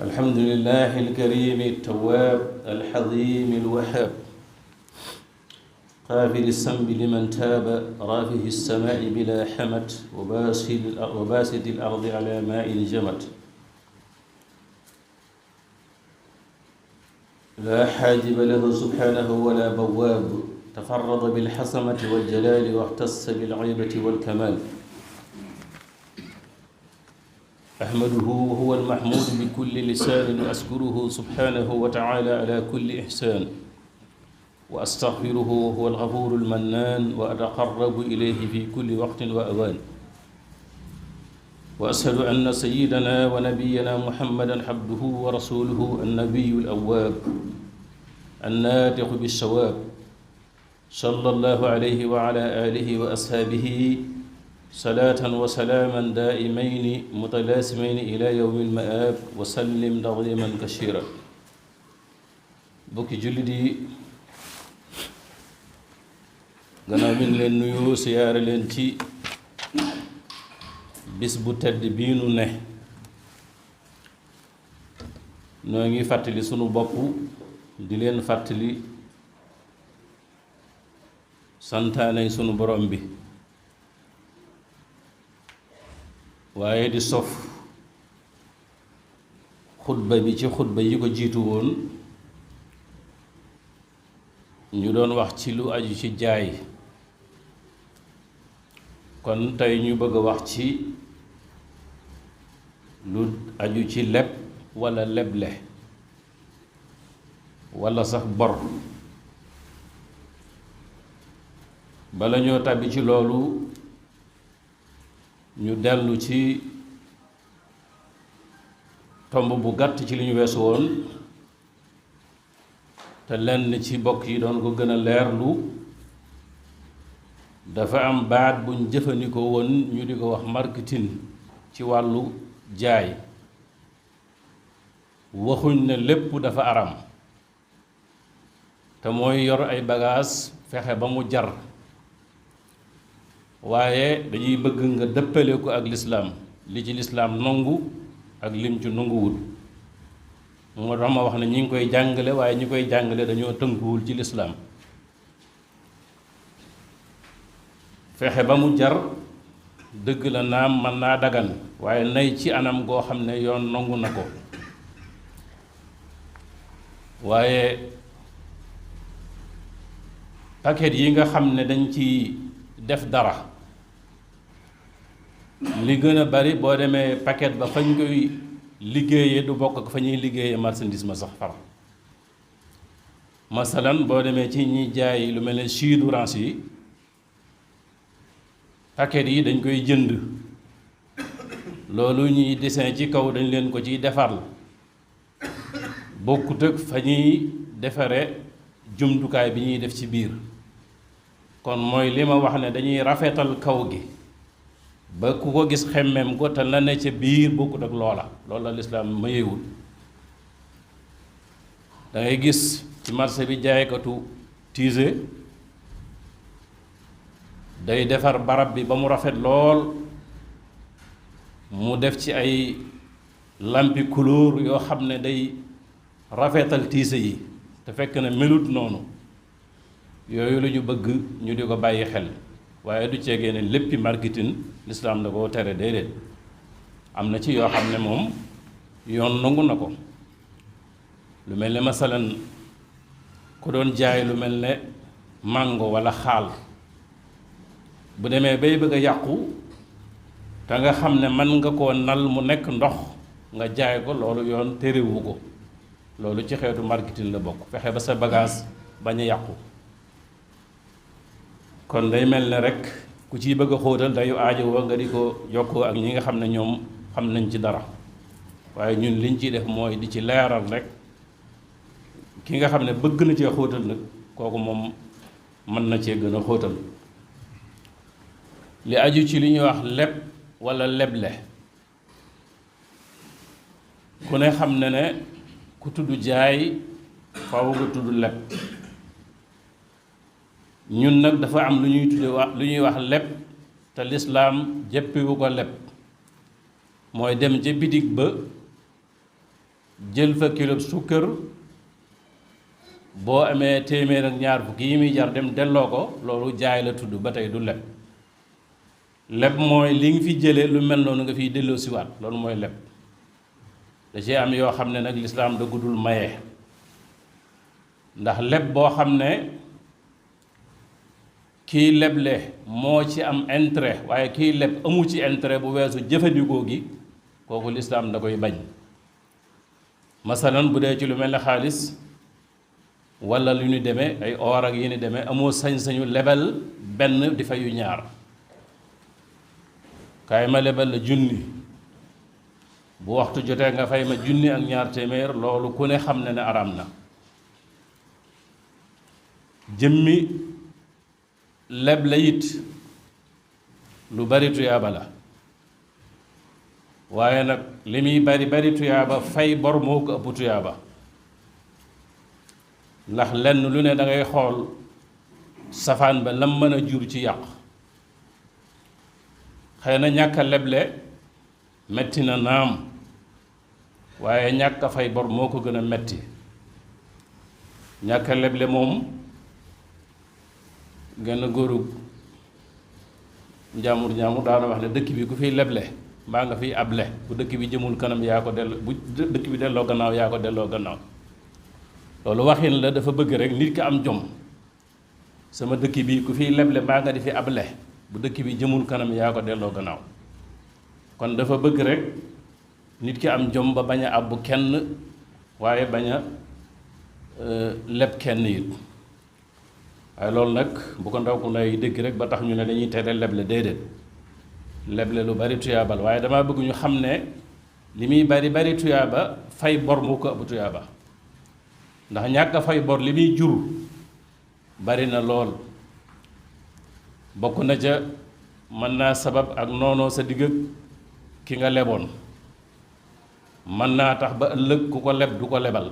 الحمد لله الكريم التواب الحظيم الوهاب قابل الذنب لمن تاب رافع السماء بلا حمد وباسط الأرض على ماء الجمد لا حاجب له سبحانه ولا بواب تفرد بالحسمة والجلال واختص بالعيبة والكمال أحمده وهو المحمود بكل لسان وأشكره سبحانه وتعالى على كل إحسان وأستغفره وهو الغفور المنان وأتقرب إليه في كل وقت وأوان وأشهد أن سيدنا ونبينا محمدا عبده ورسوله النبي الأواب الناطق بالصواب صلى الله عليه وعلى آله وأصحابه صلاة وسلاما دائمين متلازمين إلى يوم المآب وسلم تسليما كثيرا bokki jullit yi gannaaw bi ñu leen nuyu siyaare leen ci bis bu tedd bii nu ne noo ngi fàttali sunu bopp di leen fàttali santaanay sunu borom bi waaye di sof xutba bi ci xutba yi ko jiitu woon ñu doon wax ci lu aju ci jaay kon tey ñu bëgg a wax ci lu aju ci leb walla leble walla sax bor bala ñoo tàbbi ci loolu ñu dellu ci tomb bu gàtt ci li ñu weesu woon te lenn ci bokk yi doon ko gën a leerlu dafa am baat buñ jëfandikoo woon ñu di ko wax marketing ci wàllu jaay waxuñ ne lépp dafa aram te mooy yor ay bagages fexe ba mu jar waaye dañuy bëgg nga dëppale ko ak lislaam li ci lislaam nangu ak lim ci nanguwul moo tax ma wax ne ñi ngi koy jàngale waaye ñi koy jàngale dañoo tënkuwul ci lislaam fexe ba mu jar dëgg la naam mën naa dagan waaye nay ci anam goo xam ne yoon nangu na ko waaye paquet yi nga xam ne dañ ci def dara li gën a bari boo demee paquet ba fañ koy liggéeyee du bokk ak fa ñuy liggéeyee marchandise ma sax far masalan boo demee ci ñi jaay lu mel ne jus d'orange yi paquet yi dañ koy jënd loolu ñuy dessin ci kaw dañ leen ko ciy defar bokkut ak fa ñuy defare jumtukaay bi ñuy def ci biir kon mooy li ma wax ne dañuy rafetal kaw gi ba ku ko gis xemmem ko te la ne ca biir bokkut ak loola loolu la lislaam mayewul da ngay gis ci marché bi jaaykatu tiise day defar barab bi ba mu rafet lool mu def ci ay lampi couleur yoo xam ne day rafetal tiise yi te fekk na melut noonu yooyu la ñu bëgg ñu di ko bàyyi xel waaye du ceegee ne léppi marketing lislaam da koo tere déedéet am na ci yoo xam ne moom yoon nangu na ko lu mel ne masalan ku doon jaay lu mel ne mango walla xaal bu demee bay bëgg a yàqu te nga xam ne mën nga koo nal mu nekk ndox nga jaay ko loolu yoon terewu ko loolu ci xeetu marketing la bokk fexe ba sa bagage bañ a yàqu kon day mel ne rek ku ciy bëgg a xóotal dayu aajowoo nga di ko jokkoo ak ñi nga xam ne ñoom xam nañ ci dara waaye ñun liñ ciy def mooy di ci leeral rek ki nga xam ne bëgg na cee xóotal nag kooku moom mën na cee gën a xóotal li aju ci li ñuy wax leb walla leble ku ne xam ne ne ku tudd jaay faaw nga tudd leb ñun nag dafa am lu ñuy wax leb te lislaam jëppiwu ko leb mooy dem ca bitig ba jël fa kilo sukkër boo amee téeméer ak ñaar fukki yi muy jar dem delloo ko loolu jaay la tudd ba tey du leb leb mooy li nga fi jëlee lu mel noonu nga fiy delloo siwaat loolu mooy leb da ci am yoo xam ne nag lislaam da guddul maye ndax leb boo xam ne kiy leble moo ci am intérêt waaye kiy leb amu ci intérêt bu weesu jëfandikoo gi kooku lislaam da koy bañ masalan bu dee ci lu mel ne xaalis wala lu ñu demee ay or ak yi ni demee amoo sañ-sañu lebal benn di fayu ñaar kaay ma lebal la junni bu waxtu jotee nga fay ma junni ak ñaar téeméer loolu ku ne xam ne araam na jëmmi leb la it lu bari tuyaaba la waaye nag li muy bari tuyaaba fay bor moo ko ëpp tuyaaba ndax lenn lu ne da ngay xool safaan ba lam mën a jur ci yàq xëy na ñàkk a leble metti na naam waaye ñàkk a fay bor moo ko gën a metti ñàkk a leble moom genn góoru njaamur daana wax ne dëkk bi ku fiy leble mbaa nga fiy able bu dëkk bi jëmul kanam yaa ko delloo bu dëkk bi delloo gannaaw yaa ko delloo gannaaw loolu waxin la dafa bëgg rek nit ki am jom sama dëkk bi ku fiy leble mbaa nga di fi able bu dëkk bi jëmul kanam yaa ko delloo gannaaw kon dafa bëgg rek nit ki am jom ba bañ a àbbu kenn waaye bañ a leb kenn it waaye loolu nag bu ko ndaw ku nay dégg rek ba tax ñu ne dañuy tere leble déedéet leble lu bari tuyaabal waaye dama bëgg ñu xam ne li muy bari tuyaaba fay bor moo ko ëpp tuyaaba ndax ñàkk a fay bor li muy jur bari na lool bokk na ca mën naa sabab ak noonoo sa digg ak ki nga leboon mën naa tax ba ëllëg ku ko leb du ko lebal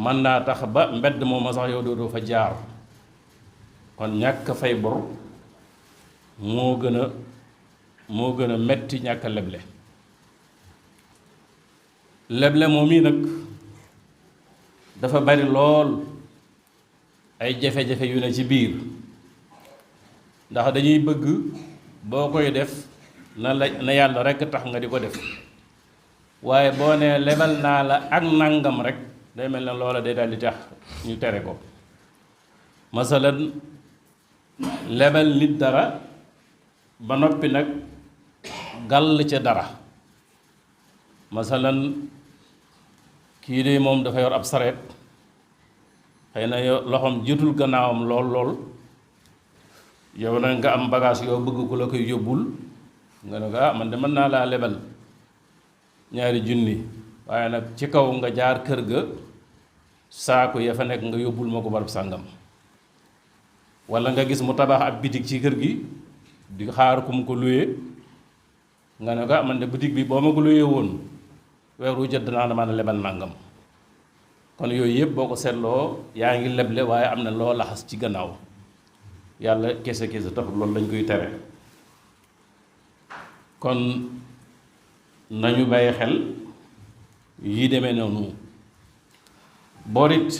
mën naa tax ba mbedd mooma sax yow doo fa jaar kon ñàkk fay bor moo gën a metti ñàkk a leble leble moom yi nag dafa bari lool ay jafe-jafe yu ne ci biir ndax dañuy bëgg boo koy def na yàlla rekk tax nga di ko def waaye boo nee lebal naa la ak nangam rek day mel ne loola day daal di tax ñu tere ko masalan lebal nit dara ba noppi nag gàll ca dara masalan kii de moom dafa yor ab sareet xëy na loxoom jotul gannaawam lool yow nag nga am bagage yoo bëgg ku la koy yóbbul nga ne ko man de mën naa laa lebal 2 junni waaye nag ci kaw nga jaar kër ga saako ya fa nekk nga yóbbul ma ko barab sàngam walla nga gis mu tabax ab bitig ci kër gi di xaar ku mu ko luye nga ne ko man de bitig bi boo ma ko luye woon weeru jot naa la mën a lebal nàngam kon yooyu yëpp boo ko seetloo yaa ngi leble waaye am na loo laxas ci gannaaw yàlla kese taxul loolu lañ koy tere kon nañu bàyyi xel yi demee noonu borit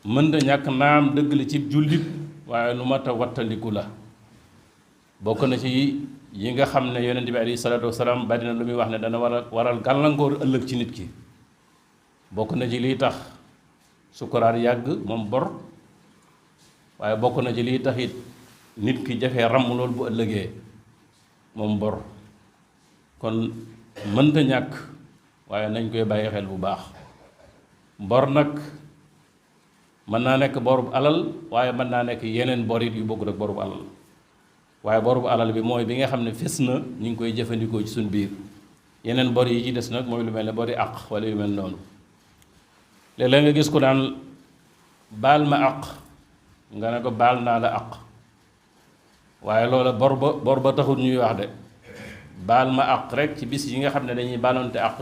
mën da ñàkk naam dëgg la ci jullit waaye lu mat a wattandiku la bokk na ci yi nga xam ne yonent bi alayhi salaatu wasalaam bari na lu muy wax ne dana waral gàllankoor ëllëg ci nit ki bokk na ci liy tax sukuraat yàgg moom bor waaye bokk na ci liy tax it nit ki jafee ràmm loolu bu ëllëgee moom bor kon mënta ñàkk waaye nañ koy bàyyi xel bu baax bor nag mën naa nekk borub alal waaye mën naa nekk yeneen bor it yu bokkul ak borub alal waaye borub alal bi mooy bi nga xam ne fes na ñu ngi koy jëfandikoo ci suñ biir yeneen bor yi ci des nag mooy lu mel ne bori àq wala yu mel noonu léeg-léeg nga gis ko daan baal ma àq nga ne ko baal naa la àq waaye loola bor ba taxul ñuy wax de baal ma àq rek ci bis yi nga xam ne dañuy baalonte àq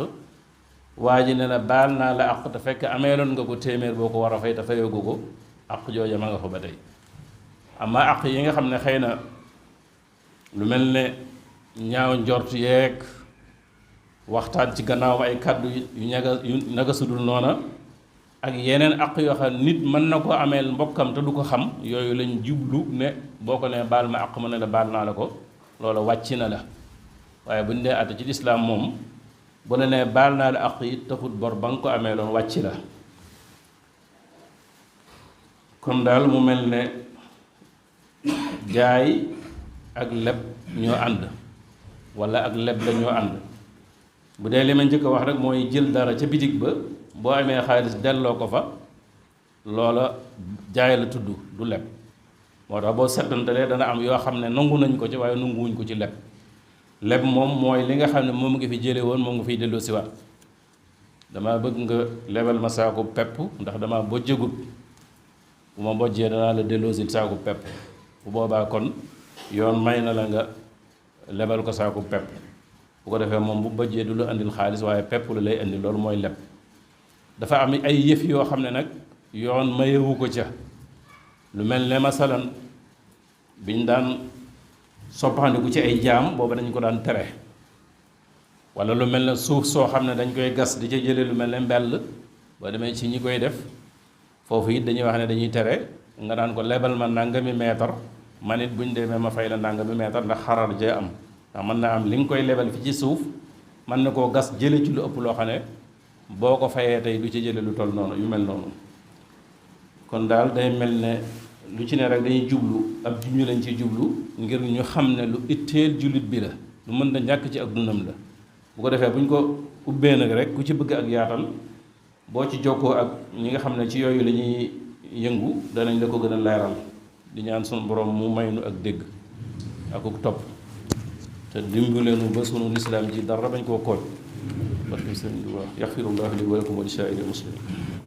waa ji ne la baal naa la àq te fekk ameeloon nga ko téeméer boo ko war a fay te fayogu ko àq jooja ma nga fa ba tey amma àq yi nga xam ne xëy na lu mel ne ñaaw njort yeeg waxtaan ci gannaawam ay kàddu yu naga sudul noona ak yeneen àq yoo xam ne nit mën na ko ameel mbokkam te du ko xam yooyu lañ jublu ne boo ko nee baal ma àq ma ne la baal naa la ko loola wàcc na la waaye bu ñu dee àtte ci lislaam moom bu la nee baal naa la àq yi taxut bor ba nga ko amee loon wàcc la kon daal mu mel ne jaay ak leb ñoo ànd walla ak leb la ñoo ànd bu dee li ma njëkk a wax rek mooy jël dara ca bitig ba boo amee xaalis delloo ko fa loola jaay la tudd du leb moo tax boo settantalee dana am yoo xam ne nangu nañ ko ci waaye nanguwuñ ko ci leb moom mooy li nga xam ne moom nga fi jële woon moom nga fiy delloo si waat dama bëgg nga lebal ma saaku pepp ndax dama bojjagut bu ma bojjee danaa la delloosil saaku pepp bu boobaa kon yoon may na la nga lebal ko saaku pepp bu ko defee moom bu bojjee du la andil xaalis waaye pepp la lay indi loolu mooy leb dafa am ay yëf yoo xam ne nag yoon mayewu ko ca lu mel ne masalan biñ daan soppandiku ci ay jaam booba dañ ko daan tere wala lu mel ne suuf soo xam ne dañ koy gas di ca jële lu mel ne mbell boo demee ci ñi koy def foofu it dañuy wax ne dañuy tere nga naan ko lebal ma nangami meetar man it buñ demee ma fay la nangami meetar ndax xarar jee am ndax mën naa am li nga koy lebal fi ci suuf mën na koo gas jële ci lu ëpp loo xam ne boo ko fayee tey du ci jële lu toll noonu yu mel noonu kon daal day mel ne lu ci ne rek dañuy jublu ab junju lañ ci jublu ngir ñu xam ne lu itteel jullit bi la lu mën na ñàkk ci ak dundam la bu ko defee bu ñu ko ubbee nag rek ku ci bëgg ak yaatal boo ci jokkoo ak ñi nga xam ne ci yooyu la ñuy yëngu danañ la ko gën a leeral di ñaan sunu borom mu may nu ak dégg akuk topp te dimbaleenu ba sunu lislaam ji dara bañ koo kooj barke sëriñ Tuubaa yaxfirullahu li wa lakum wa li saa'iril muslimin